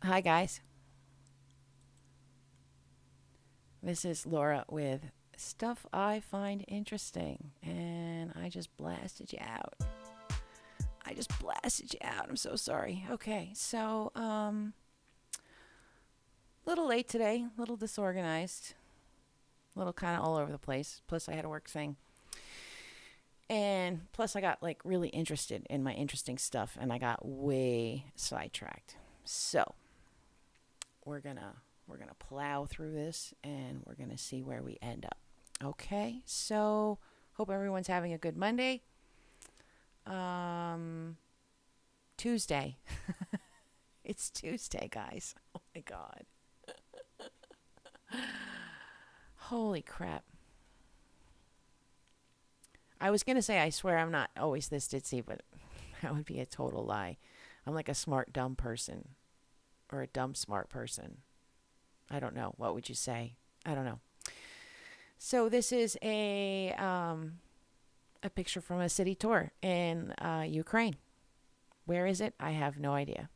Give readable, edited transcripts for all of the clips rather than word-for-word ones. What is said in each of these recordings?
Hi, guys. This is Laura with Stuff I Find Interesting. And I just blasted you out. I'm so sorry. Okay, so, little late today, little disorganized, little kind of all over the place. Plus, I had a work thing. And plus, I got like really interested in my interesting stuff and I got way sidetracked. So, we're gonna we're gonna plow through this and we're gonna see where we end up. Okay, so hope everyone's having a good Monday. Um, Tuesday. It's Tuesday, guys. Oh my God. Holy crap. I was gonna say I swear I'm not always this ditzy, but that would be a total lie. I'm like a smart dumb person or a dumb smart person. I don't know. What would you say? I don't know. So this is a picture from a city tour in Ukraine. Where is it? I have no idea.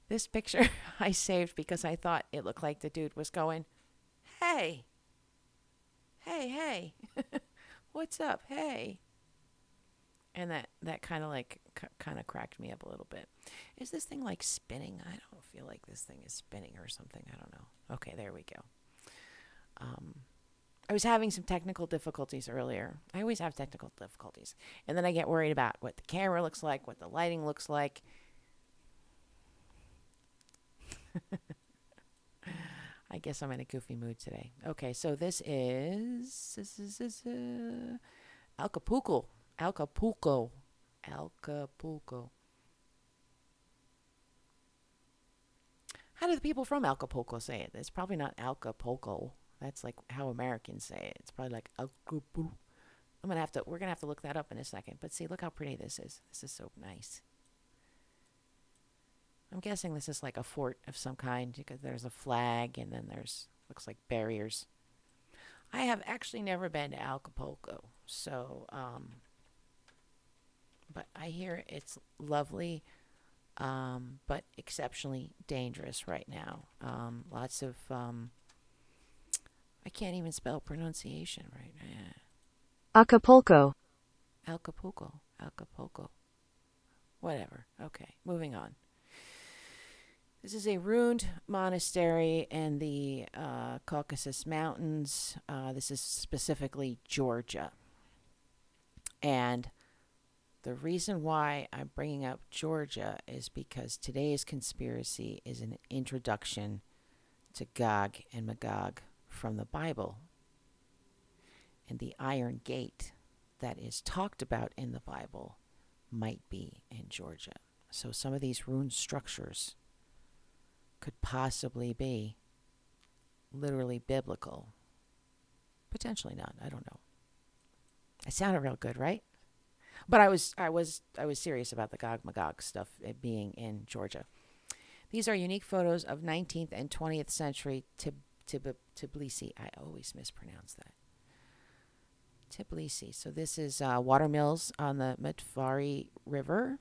This picture I saved because I thought it looked like the dude was going, "Hey, hey, what's up? Hey." And that kind of like kind of cracked me up a little bit. Is this thing like spinning? I don't feel like this thing is spinning or something. I don't know. Okay, there we go. Um, I was having some technical difficulties earlier. I always have technical difficulties. And then I get worried about what the camera looks like, what the lighting looks like. I guess I'm in a goofy mood today. Okay, so this is Acapulco. Acapulco. Acapulco. How do the people from Acapulco say it? It's probably not Acapulco. That's like how Americans say it. It's probably like Acapulco. We're gonna have to look that up in a second. But see, look how pretty this is. This is so nice. I'm guessing this is like a fort of some kind because there's a flag and then there's looks like barriers. I have actually never been to Acapulco, so but I hear it's lovely, but exceptionally dangerous right now. Lots of I can't even spell pronunciation right. Acapulco. Acapulco, Acapulco, whatever. Okay, moving on. This is a ruined monastery in the Caucasus Mountains. This is specifically Georgia. And the reason why I'm bringing up Georgia is because today's conspiracy is an introduction to Gog and Magog from the Bible. And the Iron Gate that is talked about in the Bible might be in Georgia. So some of these ruined structures could possibly be literally biblical. Potentially not. I don't know. I sounded real good, right? But I was serious about the Gog Magog stuff it being in Georgia. These are unique photos of 19th and 20th century Tbilisi. I always mispronounce that. Tbilisi. So this is water mills on the Metvari River.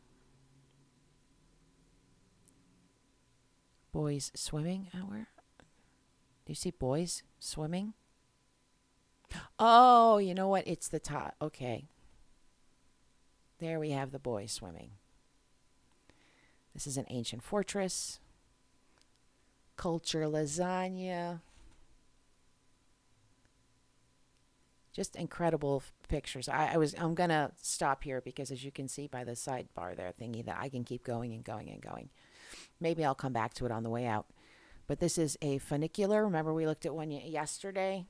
Boys swimming. Where? Do you see boys swimming? Oh, you know what? It's the top. Okay. There we have the boys swimming. This is an ancient fortress. Culture lasagna. Just incredible pictures. I'm gonna stop here because as you can see by the sidebar there thingy that I can keep going and going and going. Maybe I'll come back to it on the way out. But this is a funicular. Remember we looked at one yesterday?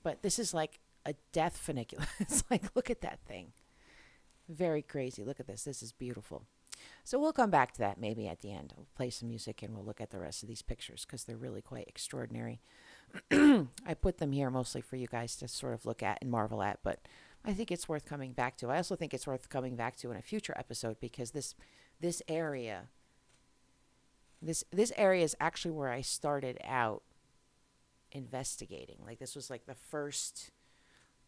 But this is like a death funicular. It's like, look at that thing. Very crazy. Look at this. This is beautiful. So we'll come back to that maybe at the end. We'll play some music and we'll look at the rest of these pictures because they're really quite extraordinary. I put them here mostly for you guys to sort of look at and marvel at, but I think it's worth coming back to. I also think it's worth coming back to in a future episode because this area this area is actually where I started out investigating. Like this was like the first,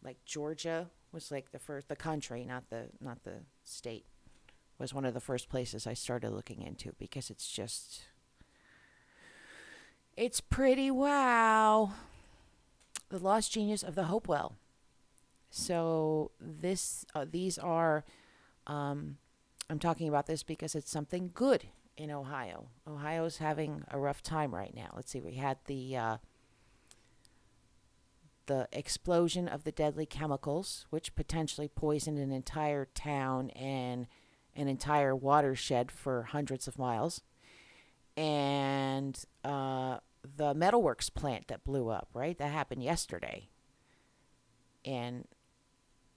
like Georgia was like the first, the country, not the state. was one of the first places I started looking into because it's pretty wow. The lost genius of the Hopewell. So these are I'm talking about this because it's something good in Ohio. Ohio's having a rough time right now. Let's see, we had the explosion of the deadly chemicals, which potentially poisoned an entire town and an entire watershed for hundreds of miles, and the metalworks plant that blew up. Right, that happened yesterday, and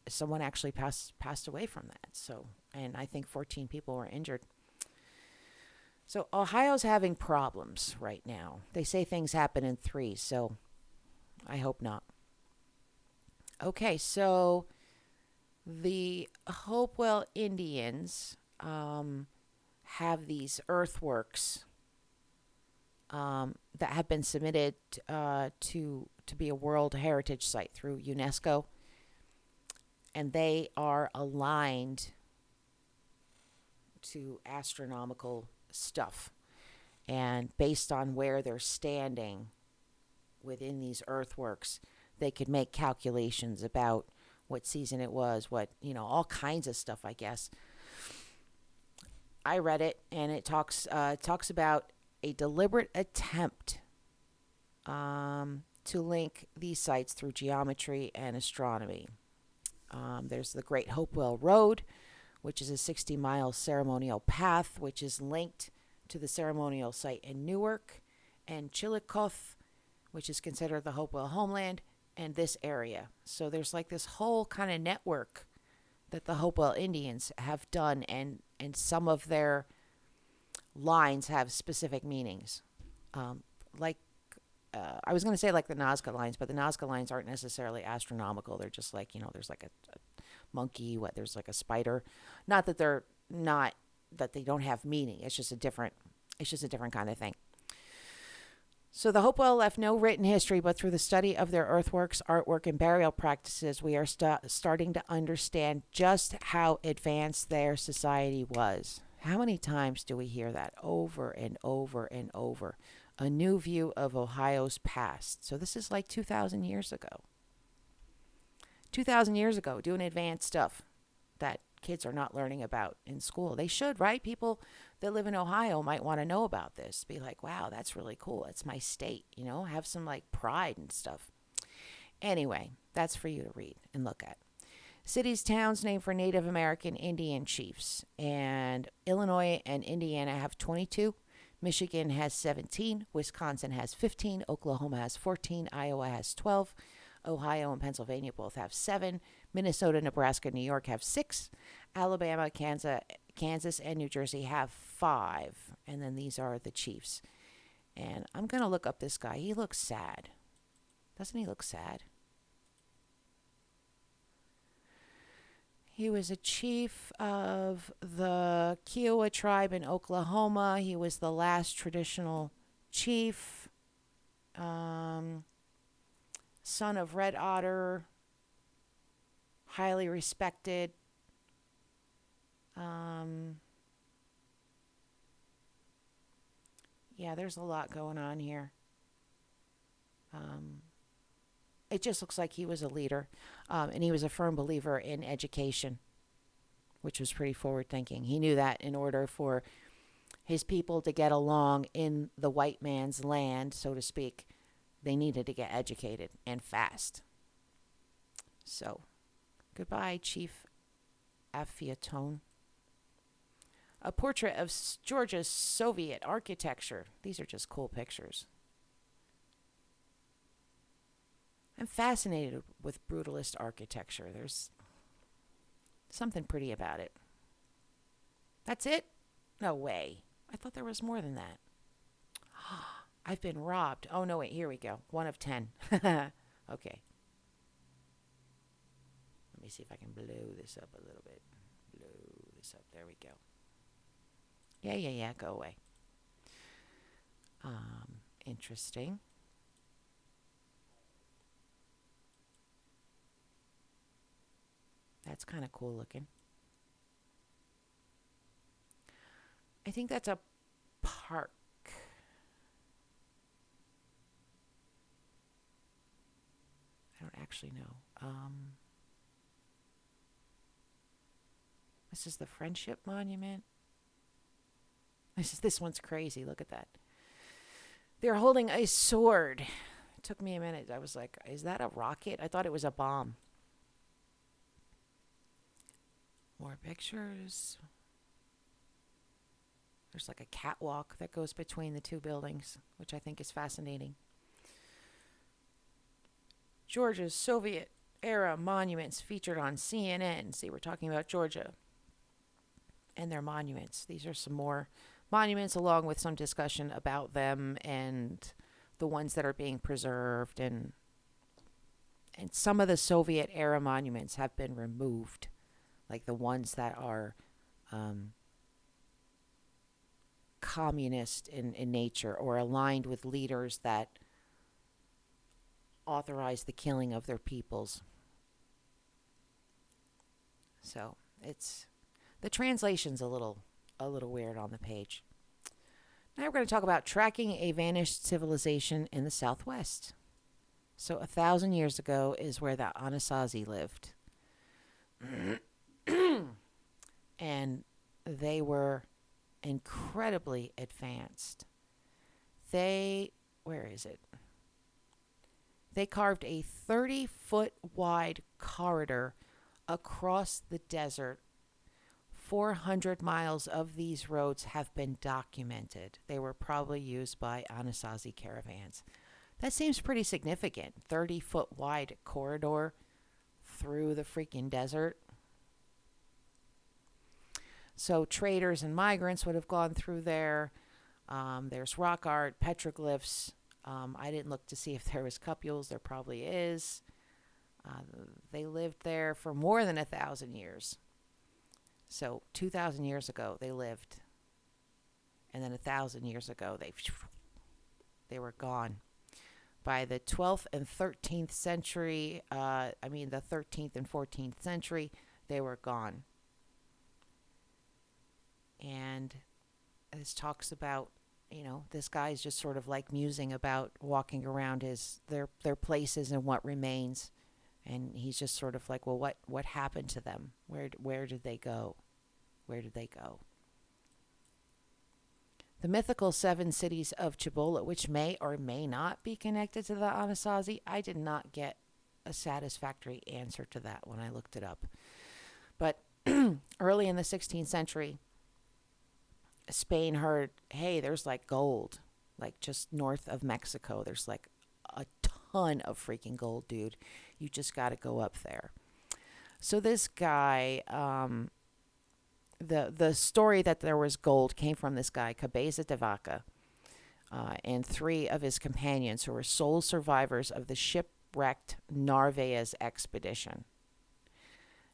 someone actually passed away from that. So, and I think 14 people were injured. So Ohio's having problems right now. They say things happen in threes, so I hope not. Okay, so the Hopewell Indians have these earthworks that have been submitted to be a World Heritage Site through UNESCO, and they are aligned to astronomical stuff. And based on where they're standing within these earthworks, they could make calculations about what season it was, all kinds of stuff, I guess. I read it, and it talks about a deliberate attempt to link these sites through geometry and astronomy. There's the Great Hopewell Road, which is a 60-mile ceremonial path, which is linked to the ceremonial site in Newark, and Chillicothe, which is considered the Hopewell homeland, and this area. So there's like this whole kind of network that the Hopewell Indians have done, and some of their lines have specific meanings. Like I was going to say like the Nazca lines, but the Nazca lines aren't necessarily astronomical. They're just like, there's like a monkey, there's like a spider. Not that they're not, that they don't have meaning. It's just a different kind of thing. So the Hopewell left no written history, but through the study of their earthworks, artwork, and burial practices, we are starting to understand just how advanced their society was. How many times do we hear that over and over and over? A new view of Ohio's past. So this is like 2,000 years ago. 2,000 years ago, doing advanced stuff that kids are not learning about in school. They should, right? People that live in Ohio might want to know about this. Be like, wow, that's really cool. It's my state, have some like pride and stuff. Anyway, that's for you to read and look at. Cities, towns named for Native American Indian chiefs. And Illinois and Indiana have 22. Michigan has 17. Wisconsin has 15. Oklahoma has 14. Iowa has 12. Ohio and Pennsylvania both have 7. Minnesota, Nebraska, New York have 6. Alabama, Kansas, and New Jersey have 5. And then these are the chiefs. And I'm going to look up this guy. He looks sad. Doesn't he look sad? He was a chief of the Kiowa tribe in Oklahoma. He was the last traditional chief. Son of Red Otter. Highly respected. Yeah, there's a lot going on here. It just looks like he was a leader, and he was a firm believer in education, which was pretty forward thinking. He knew that in order for his people to get along in the white man's land, so to speak, they needed to get educated and fast. So, goodbye, Chief Affiatone. A portrait of Georgia's Soviet architecture. These are just cool pictures. I'm fascinated with brutalist architecture. There's something pretty about it. That's it? No way. I thought there was more than that. I've been robbed. Oh, no, wait, here we go. 1 of 10. Okay. Let me see if I can blow this up a little bit. Blow this up. There we go. Yeah. Go away. Interesting. That's kind of cool looking. think that's a park. I don't actually know. This is the Friendship Monument. This one's crazy. Look at that. They're holding a sword. It took me a minute. I was like, is that a rocket? I thought it was a bomb. More pictures. There's like a catwalk that goes between the two buildings, which I think is fascinating. Georgia's Soviet era monuments featured on CNN. See, we're talking about Georgia and their monuments. These are some more monuments, along with some discussion about them and the ones that are being preserved. And some of the Soviet era monuments have been removed, like the ones that are communist in nature or aligned with leaders that authorize the killing of their peoples. So it's the translation's a little weird on the page. Now we're going to talk about tracking a vanished civilization in the Southwest. So 1,000 years ago is where the Anasazi lived. And they were incredibly advanced. Where is it? They carved a 30-foot wide corridor across the desert. 400 miles of these roads have been documented. They were probably used by Anasazi caravans. That seems pretty significant. 30-foot wide corridor through the freaking desert. So traders and migrants would have gone through there. There's rock art, petroglyphs. I didn't look to see if there was cupules. There probably is. They lived there for more than 1,000 years. So 2,000 years ago they lived, and then 1,000 years ago they were gone. By the 12th and 13th century, the 13th and 14th century, they were gone. And this talks about, this guy's just sort of like musing about walking around their places and what remains. And he's just sort of like, well, what happened to them? Where did they go? Where did they go? The mythical 7 cities of Cibola, which may or may not be connected to the Anasazi, I did not get a satisfactory answer to that when I looked it up. But early in the 16th century, Spain heard, hey, there's like gold, like just north of Mexico. There's like a ton of freaking gold, dude. You just got to go up there. So this guy, the story that there was gold came from this guy, Cabeza de Vaca, and 3 of his companions who were sole survivors of the shipwrecked Narvaez expedition.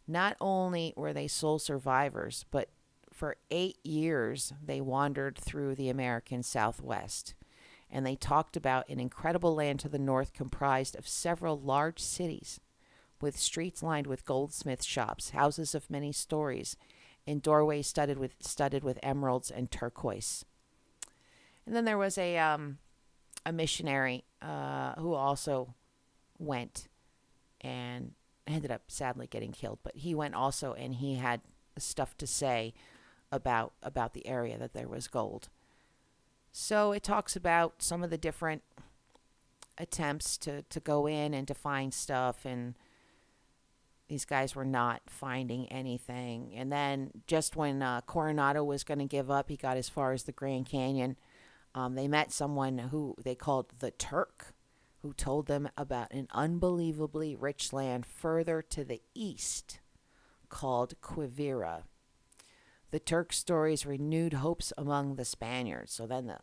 Not only were they sole survivors, but for 8 years they wandered through the American Southwest. And they talked about an incredible land to the north comprised of several large cities, with streets lined with goldsmith shops, houses of many stories, and doorways studded with emeralds and turquoise. And then there was a missionary who also went and ended up sadly getting killed. But he went also, and he had stuff to say about the area, that there was gold. So it talks about some of the different attempts to go in and to find stuff, and these guys were not finding anything. And then just when Coronado was going to give up, he got as far as the Grand Canyon. They met someone who they called the Turk, who told them about an unbelievably rich land further to the east called Quivira. The Turk stories renewed hopes among the Spaniards. So then the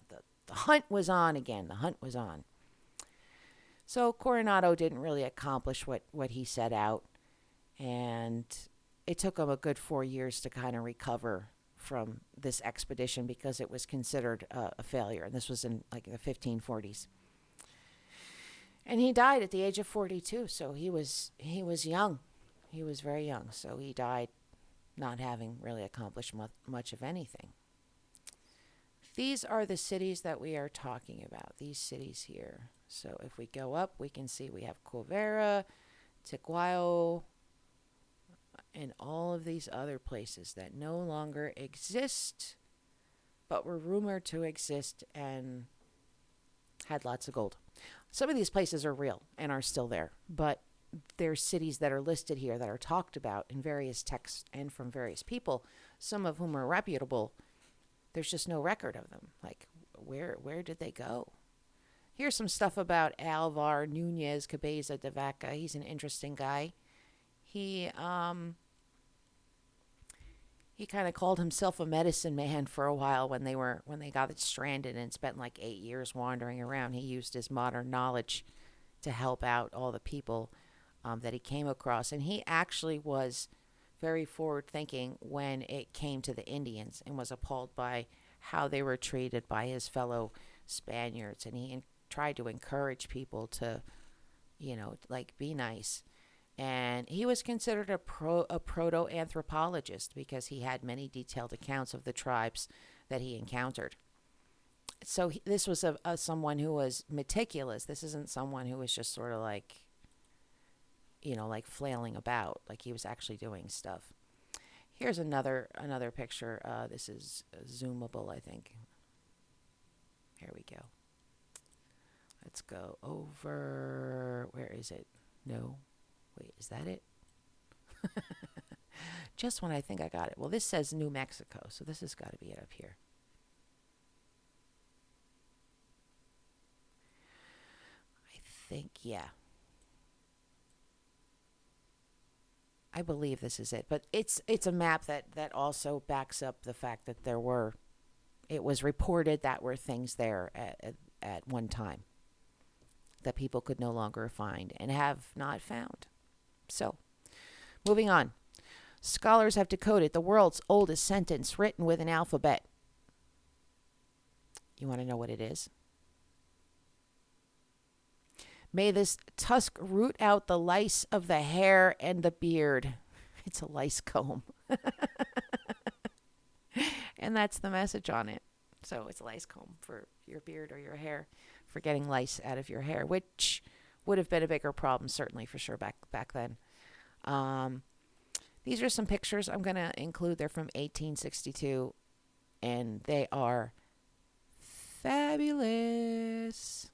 hunt was on again. The hunt was on. So Coronado didn't really accomplish what he set out. And it took him a good 4 years to kind of recover from this expedition because it was considered a failure. And this was in like the 1540s. And he died at the age of 42. So he was young. He was very young. So he died not having really accomplished much of anything. These are the cities that we are talking about, these cities here. So if we go up, we can see we have Quivera, Tiquao, and all of these other places that no longer exist, but were rumored to exist and had lots of gold. Some of these places are real and are still there, but there's cities that are listed here that are talked about in various texts and from various people, some of whom are reputable. There's just no record of them. Like, where did they go? Here's some stuff about Alvar Nunez Cabeza de Vaca. He's an interesting guy. He kind of called himself a medicine man for a while when they got stranded and spent like 8 years wandering around. He used his modern knowledge to help out all the people that he came across, and he actually was very forward thinking when it came to the Indians and was appalled by how they were treated by his fellow Spaniards, and he tried to encourage people to, like, be nice. And he was considered a proto-anthropologist because he had many detailed accounts of the tribes that he encountered. So this was someone who was meticulous. This isn't someone who was just sort of like, like flailing about. Like, he was actually doing stuff. Here's another picture. This is zoomable, I think. Here we go. Let's go over. Where is it? No. Wait, is that it? Just when I think I got it. Well, this says New Mexico, so this has got to be it up here. I think, yeah. I believe this is it. But it's a map that also backs up the fact that it was reported that were things there at one time that people could no longer find and have not found. So, moving on. Scholars have decoded the world's oldest sentence written with an alphabet. You want to know what it is? May this tusk root out the lice of the hair and the beard. It's a lice comb. And that's the message on it. So it's a lice comb for your beard or your hair, for getting lice out of your hair, which would have been a bigger problem, certainly, for sure, back then. These are some pictures I'm going to include. They're from 1862, and they are fabulous.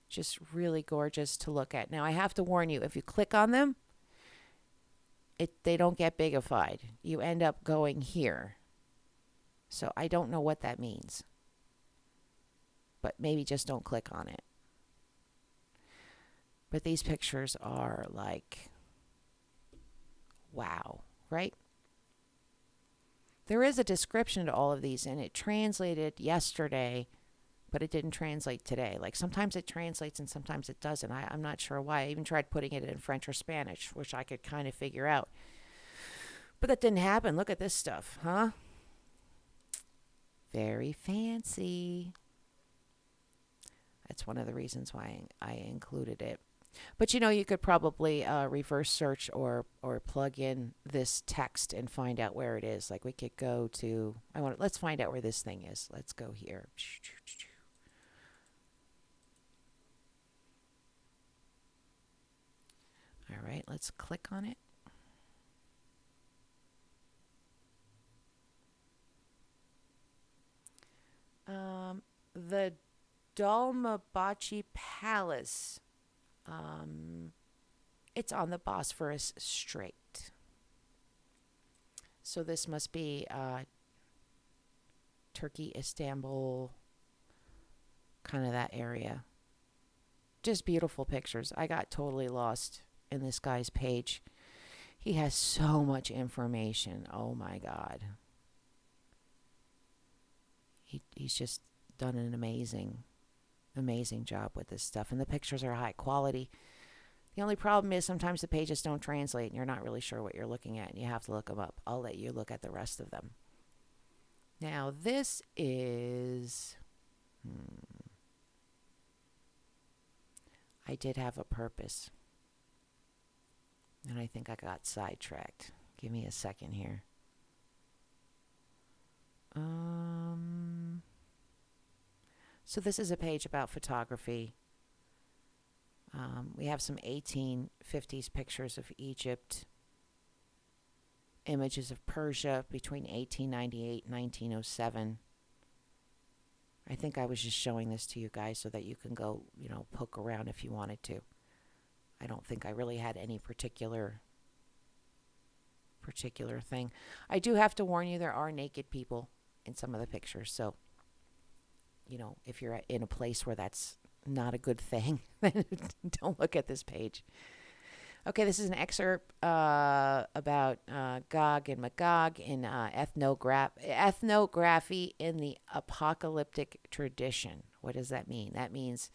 Just really gorgeous to look at. Now, I have to warn you, if you click on them, they don't get bigified. You end up going here. So I don't know what that means. But maybe just don't click on it. But these pictures are like, wow, right? There is a description to all of these, and it translated yesterday, but it didn't translate today. Like, sometimes it translates and sometimes it doesn't. I'm not sure why. I even tried putting it in French or Spanish, which I could kind of figure out. But that didn't happen. Look at this stuff, huh? Very fancy. That's one of the reasons why I included it. But you could probably reverse search or plug in this text and find out where it is. Like, we could go to, let's find out where this thing is. Let's go here. All right, let's click on it. The Dolmabachi Palace. It's on the Bosphorus Strait. So this must be Turkey, Istanbul, kind of that area. Just beautiful pictures. I got totally lost in this guy's page. He has so much information. Oh my God. He's just done an amazing job with this stuff. And the pictures are high quality. The only problem is sometimes the pages don't translate and you're not really sure what you're looking at and you have to look them up. I'll let you look at the rest of them. Now this is... I did have a purpose. And I think I got sidetracked. Give me a second here. So this is a page about photography. We have some 1850s pictures of Egypt, images of Persia between 1898 and 1907. I think I was just showing this to you guys so that you can go, poke around if you wanted to. I don't think I really had any particular thing. I do have to warn you, there are naked people in some of the pictures. So, if you're in a place where that's not a good thing, then don't look at this page. Okay, this is an excerpt about Gog and Magog in ethnography in the apocalyptic tradition. What does that mean? That means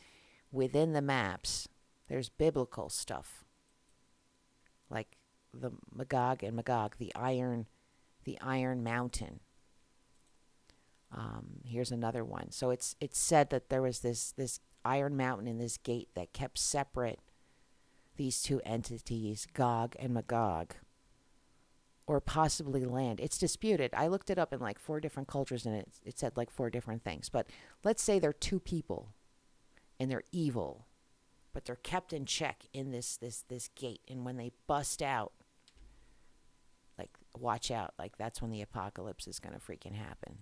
within the maps, there's biblical stuff, like the Magog and Magog, the Iron Mountain. Here's another one. So it's said that there was this Iron Mountain and this gate that kept separate these two entities, Gog and Magog, or possibly land. It's disputed. I looked it up in like 4 different cultures, and it said like 4 different things. But let's say they're 2 people, and they're evil, but they're kept in check in this gate. And when they bust out, like, watch out. Like, that's when the apocalypse is going to freaking happen.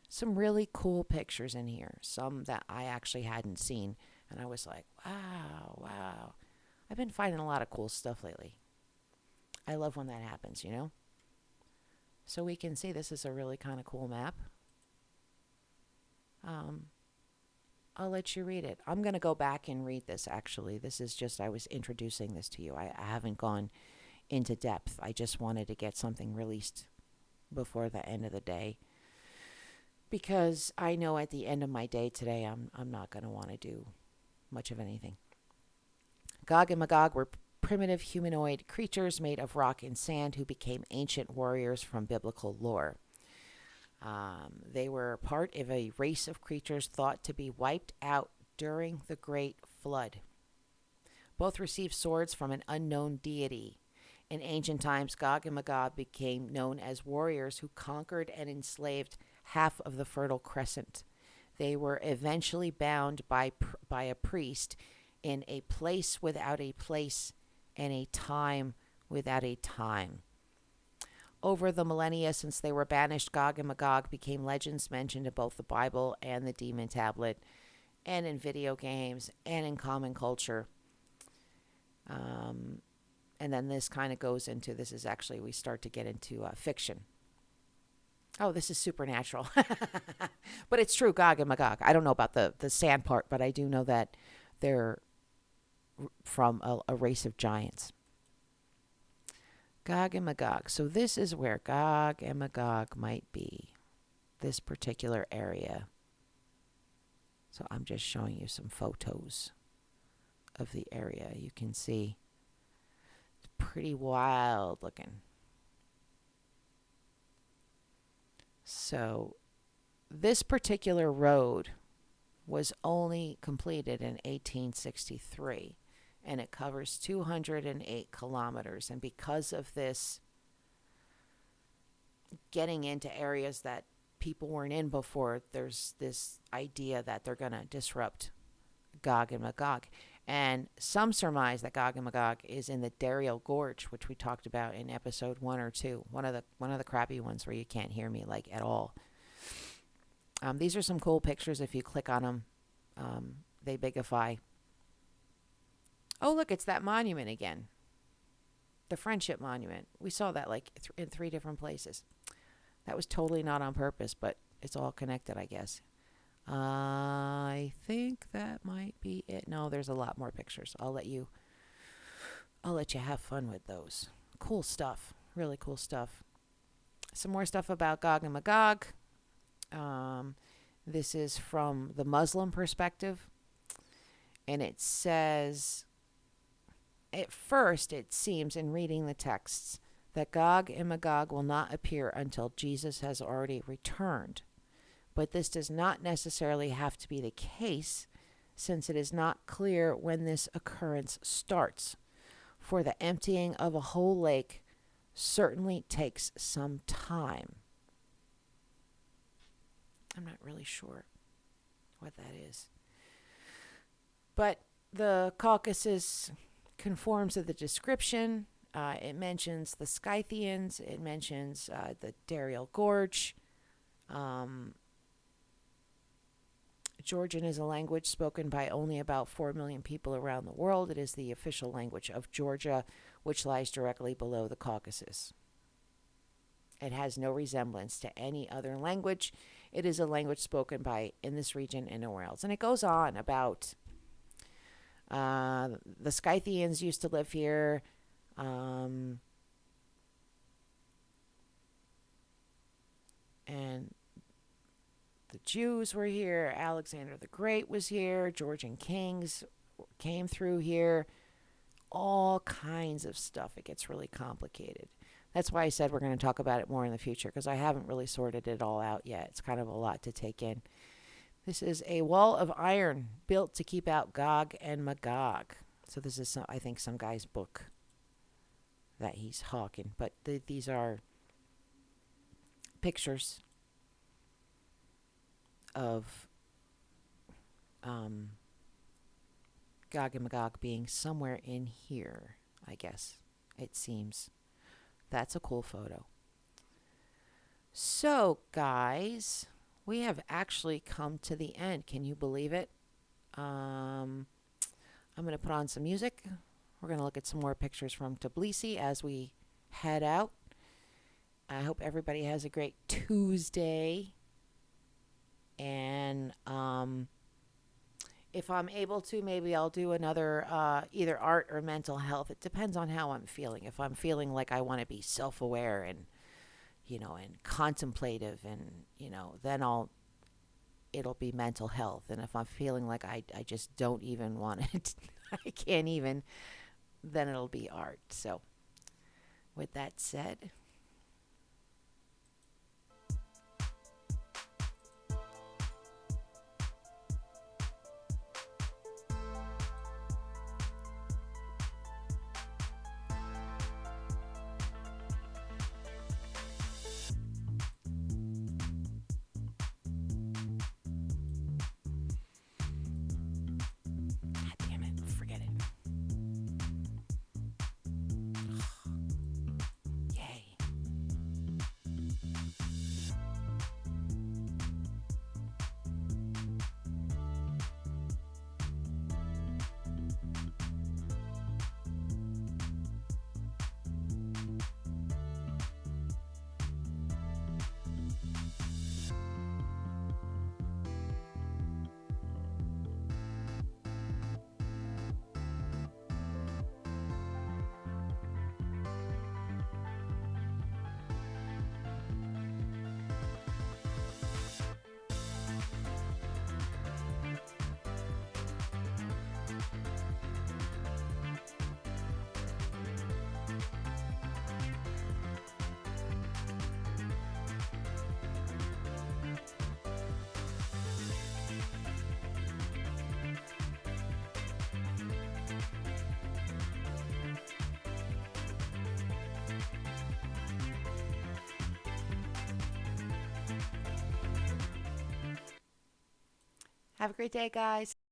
Some really cool pictures in here. Some that I actually hadn't seen. And I was like, wow. I've been finding a lot of cool stuff lately. I love when that happens, So we can see this is a really kind of cool map. I'll let you read it. I'm going to go back and read this, actually. This is just, I was introducing this to you. I haven't gone into depth. I just wanted to get something released before the end of the day. Because I know at the end of my day today, I'm not going to want to do much of anything. Gog and Magog were primitive humanoid creatures made of rock and sand who became ancient warriors from biblical lore. They were part of a race of creatures thought to be wiped out during the Great Flood. Both received swords from an unknown deity. In ancient times, Gog and Magog became known as warriors who conquered and enslaved half of the Fertile Crescent. They were eventually bound by a priest in a place without a place and a time without a time. Over the millennia since they were banished, Gog and Magog became legends mentioned in both the Bible and the Demon Tablet, and in video games, and in common culture. And then this kind of goes into, this is actually, we start to get into fiction. Oh, this is supernatural. But it's true, Gog and Magog. I don't know about the sand part, but I do know that they're from a race of giants. Gog and Magog. So this is where Gog and Magog might be. This particular area. So I'm just showing you some photos of the area. You can see it's pretty wild looking. So this particular road was only completed in 1863, and it covers 208 kilometers. And because of this, getting into areas that people weren't in before, there's this idea that they're going to disrupt Gog and Magog. And some surmise that Gog and Magog is in the Dariel Gorge, which we talked about in episode 1 or 2. One of the crappy ones where you can't hear me like at all. These are some cool pictures. If you click on them, they bigify. Oh, look, it's that monument again. The Friendship Monument. We saw that like in 3 different places. That was totally not on purpose, but it's all connected, I guess. I think that might be it. No, there's a lot more pictures. I'll let you have fun with those. Cool stuff. Really cool stuff. Some more stuff about Gog and Magog. This is from the Muslim perspective. And it says, at first it seems in reading the texts that Gog and Magog will not appear until Jesus has already returned. But this does not necessarily have to be the case, since it is not clear when this occurrence starts. For the emptying of a whole lake certainly takes some time. I'm not really sure what that is. But the Caucasus conforms to the description. It mentions the Scythians. It mentions the Darial Gorge. Um, Georgian is a language spoken by only about 4 million people around the world. It is the official language of Georgia, which lies directly below the Caucasus. It has no resemblance to any other language. It is a language spoken by in this region and nowhere else. And it goes on about the Scythians used to live here. Um, and the Jews were here. Alexander the Great was here. Georgian kings came through here. All kinds of stuff. It gets really complicated. That's why I said we're going to talk about it more in the future, because I haven't really sorted it all out yet. It's kind of a lot to take in. This is a wall of iron built to keep out Gog and Magog. So this is, I think, some guy's book that he's hawking. But these are pictures of Gog and Magog being somewhere in here, I guess, it seems. That's a cool photo. So, guys, we have actually come to the end. Can you believe it? I'm going to put on some music. We're going to look at some more pictures from Tbilisi as we head out. I hope everybody has a great Tuesday. And if I'm able to, maybe I'll do another either art or mental health. It depends on how I'm feeling. If I'm feeling like I want to be self-aware and, and contemplative, and, then it'll be mental health. And if I'm feeling like I just don't even want it, I can't even, then it'll be art. So with that said, God damn it, forget it. Yay. Have a great day, guys.